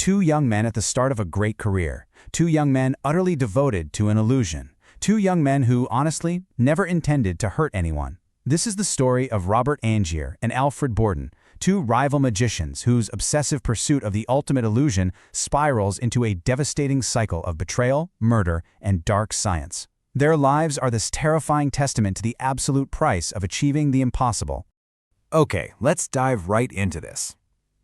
Two young men at the start of a great career. Two young men utterly devoted to an illusion. Two young men who, honestly, never intended to hurt anyone. This is the story of Robert Angier and Alfred Borden, two rival magicians whose obsessive pursuit of the ultimate illusion spirals into a devastating cycle of betrayal, murder, and dark science. Their lives are this terrifying testament to the absolute price of achieving the impossible. Okay, let's dive right into this.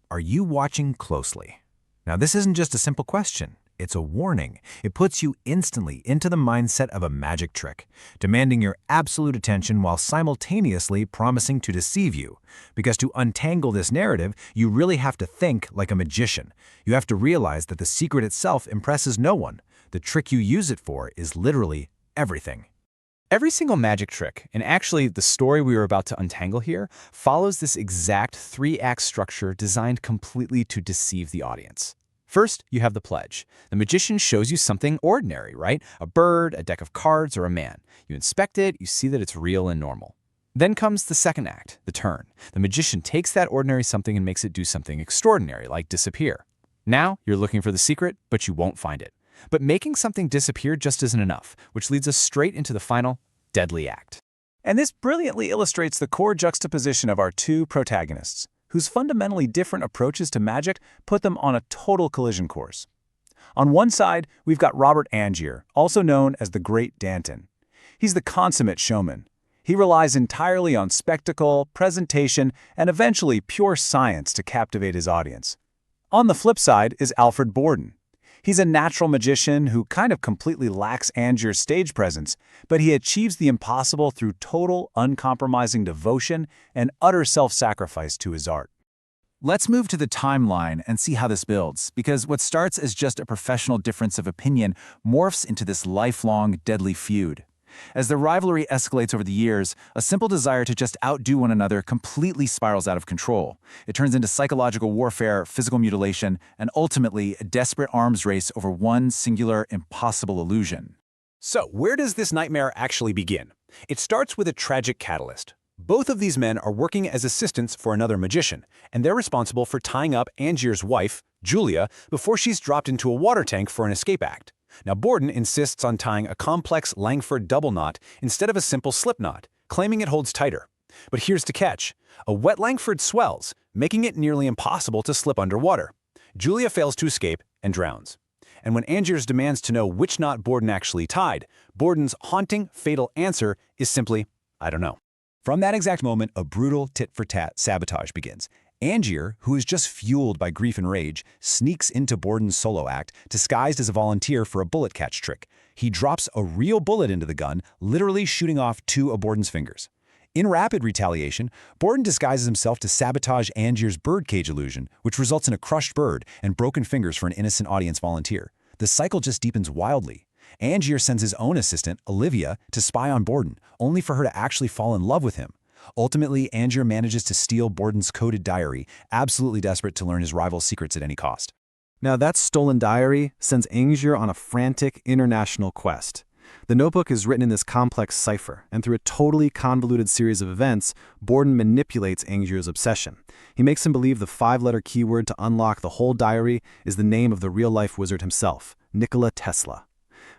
Are you watching closely? Now, this isn't just a simple question. It's a warning. It puts you instantly into the mindset of a magic trick, demanding your absolute attention while simultaneously promising to deceive you. Because to untangle this narrative, you really have to think like a magician. You have to realize that the secret itself impresses no one. The trick you use it for is literally everything. Every single magic trick, and actually the story we are about to untangle here, follows this exact three-act structure designed completely to deceive the audience. First, you have the pledge. The magician shows you something ordinary, right? A bird, a deck of cards, or a man. You inspect it, you see that it's real and normal. Then comes the second act, the turn. The magician takes that ordinary something and makes it do something extraordinary, like disappear. Now, you're looking for the secret, but you won't find it. But making something disappear just isn't enough, which leads us straight into the final, deadly act. And this brilliantly illustrates the core juxtaposition of our two protagonists, whose fundamentally different approaches to magic put them on a total collision course. On one side, we've got Robert Angier, also known as the Great Danton. He's the consummate showman. He relies entirely on spectacle, presentation, and eventually pure science to captivate his audience. On the flip side is Alfred Borden. He's a natural magician who kind of completely lacks Angier's stage presence, but he achieves the impossible through total, uncompromising devotion and utter self-sacrifice to his art. Let's move to the timeline and see how this builds, because what starts as just a professional difference of opinion morphs into this lifelong, deadly feud. As the rivalry escalates over the years, a simple desire to just outdo one another completely spirals out of control. It turns into psychological warfare, physical mutilation, and ultimately a desperate arms race over one singular, impossible illusion. So, where does this nightmare actually begin? It starts with a tragic catalyst. Both of these men are working as assistants for another magician, and they're responsible for tying up Angier's wife, Julia, before she's dropped into a water tank for an escape act. Now, Borden insists on tying a complex Langford double knot instead of a simple slip knot, claiming it holds tighter. But here's the catch. A wet Langford swells, making it nearly impossible to slip underwater. Julia fails to escape and drowns. And when Angiers demands to know which knot Borden actually tied, Borden's haunting, fatal answer is simply, I don't know. From that exact moment, a brutal tit-for-tat sabotage begins. Angier, who is just fueled by grief and rage, sneaks into Borden's solo act, disguised as a volunteer for a bullet catch trick. He drops a real bullet into the gun, literally shooting off two of Borden's fingers. In rapid retaliation, Borden disguises himself to sabotage Angier's birdcage illusion, which results in a crushed bird and broken fingers for an innocent audience volunteer. The cycle just deepens wildly. Angier sends his own assistant, Olivia, to spy on Borden, only for her to actually fall in love with him. Ultimately, Angier manages to steal Borden's coded diary, absolutely desperate to learn his rival's secrets at any cost. Now, that stolen diary sends Angier on a frantic international quest. The notebook is written in this complex cipher, and through a totally convoluted series of events, Borden manipulates Angier's obsession. He makes him believe the 5-letter keyword to unlock the whole diary is the name of the real-life wizard himself, Nikola Tesla.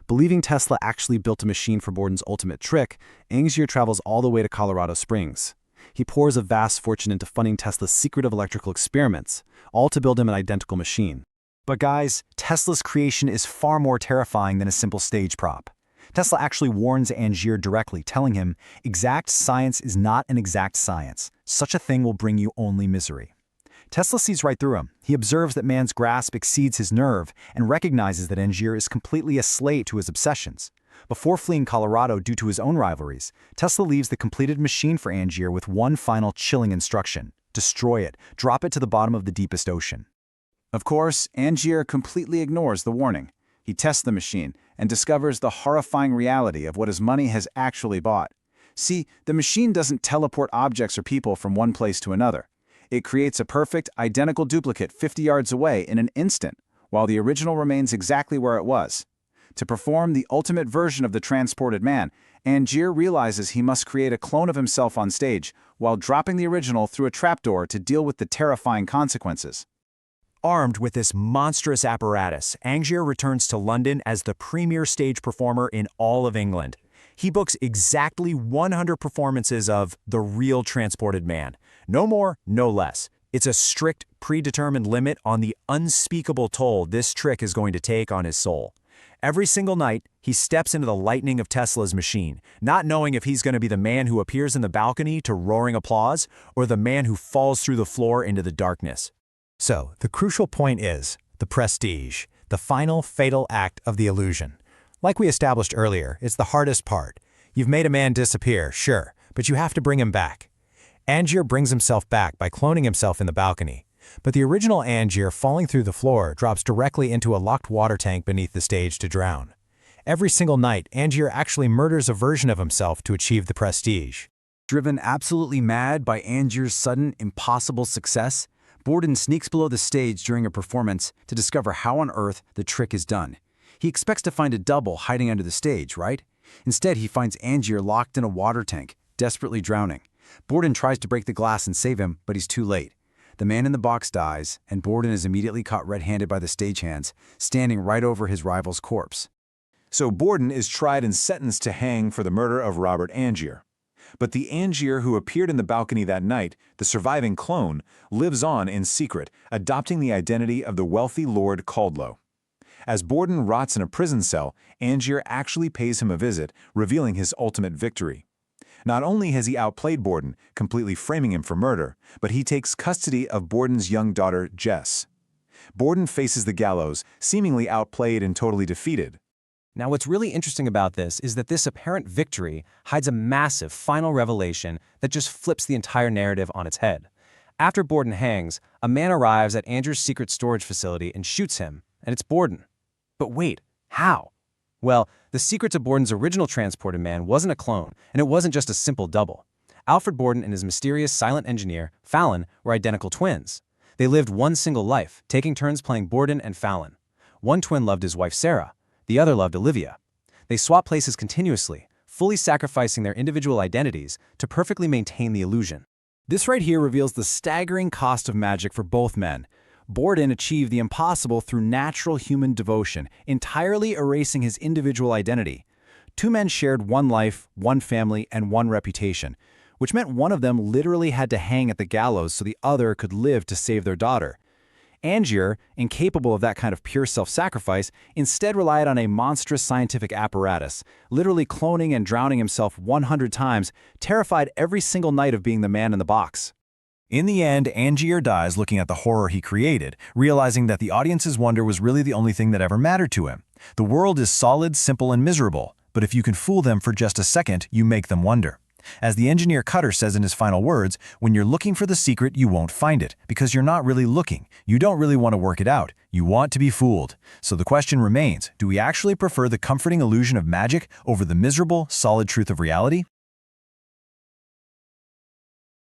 Believing Tesla actually built a machine for Borden's ultimate trick, Angier travels all the way to Colorado Springs. He pours a vast fortune into funding Tesla's secretive electrical experiments, all to build him an identical machine. But guys, Tesla's creation is far more terrifying than a simple stage prop. Tesla actually warns Angier directly, telling him, exact science is not an exact science. Such a thing will bring you only misery. Tesla sees right through him. He observes that man's grasp exceeds his nerve and recognizes that Angier is completely a slave to his obsessions. Before fleeing Colorado due to his own rivalries, Tesla leaves the completed machine for Angier with one final chilling instruction: destroy it, drop it to the bottom of the deepest ocean. Of course, Angier completely ignores the warning. He tests the machine and discovers the horrifying reality of what his money has actually bought. See, the machine doesn't teleport objects or people from one place to another. It creates a perfect, identical duplicate 50 yards away in an instant, while the original remains exactly where it was. To perform the ultimate version of the transported man, Angier realizes he must create a clone of himself on stage, while dropping the original through a trapdoor to deal with the terrifying consequences. Armed with this monstrous apparatus, Angier returns to London as the premier stage performer in all of England. He books exactly 100 performances of The Real Transported Man. No more, no less. It's a strict, predetermined limit on the unspeakable toll this trick is going to take on his soul. Every single night, he steps into the lightning of Tesla's machine, not knowing if he's going to be the man who appears in the balcony to roaring applause or the man who falls through the floor into the darkness. So, the crucial point is the prestige, the final fatal act of the illusion. Like we established earlier, it's the hardest part. You've made a man disappear, sure, but you have to bring him back. Angier brings himself back by cloning himself in the balcony. But the original Angier falling through the floor drops directly into a locked water tank beneath the stage to drown. Every single night, Angier actually murders a version of himself to achieve the prestige. Driven absolutely mad by Angier's sudden, impossible success, Borden sneaks below the stage during a performance to discover how on earth the trick is done. He expects to find a double hiding under the stage, right? Instead, he finds Angier locked in a water tank, desperately drowning. Borden tries to break the glass and save him, but he's too late. The man in the box dies, and Borden is immediately caught red-handed by the stagehands, standing right over his rival's corpse. So Borden is tried and sentenced to hang for the murder of Robert Angier. But the Angier who appeared in the balcony that night, the surviving clone, lives on in secret, adopting the identity of the wealthy Lord Caldlow. As Borden rots in a prison cell, Angier actually pays him a visit, revealing his ultimate victory. Not only has he outplayed Borden, completely framing him for murder, but he takes custody of Borden's young daughter, Jess. Borden faces the gallows, seemingly outplayed and totally defeated. Now, what's really interesting about this is that this apparent victory hides a massive final revelation that just flips the entire narrative on its head. After Borden hangs, a man arrives at Angier's secret storage facility and shoots him, and it's Borden. But wait, how? Well, the secret to Borden's original transported man wasn't a clone, and it wasn't just a simple double. Alfred Borden and his mysterious silent engineer, Fallon, were identical twins. They lived one single life, taking turns playing Borden and Fallon. One twin loved his wife Sarah, the other loved Olivia. They swapped places continuously, fully sacrificing their individual identities to perfectly maintain the illusion. This right here reveals the staggering cost of magic for both men. Borden achieved the impossible through natural human devotion, entirely erasing his individual identity. Two men shared one life, one family, and one reputation, which meant one of them literally had to hang at the gallows so the other could live to save their daughter. Angier, incapable of that kind of pure self-sacrifice, instead relied on a monstrous scientific apparatus, literally cloning and drowning himself 100 times, terrified every single night of being the man in the box. In the end, Angier dies looking at the horror he created, realizing that the audience's wonder was really the only thing that ever mattered to him. The world is solid, simple, and miserable, but if you can fool them for just a second, you make them wonder. As the engineer Cutter says in his final words, when you're looking for the secret, you won't find it, because you're not really looking. You don't really want to work it out. You want to be fooled. So the question remains, do we actually prefer the comforting illusion of magic over the miserable, solid truth of reality?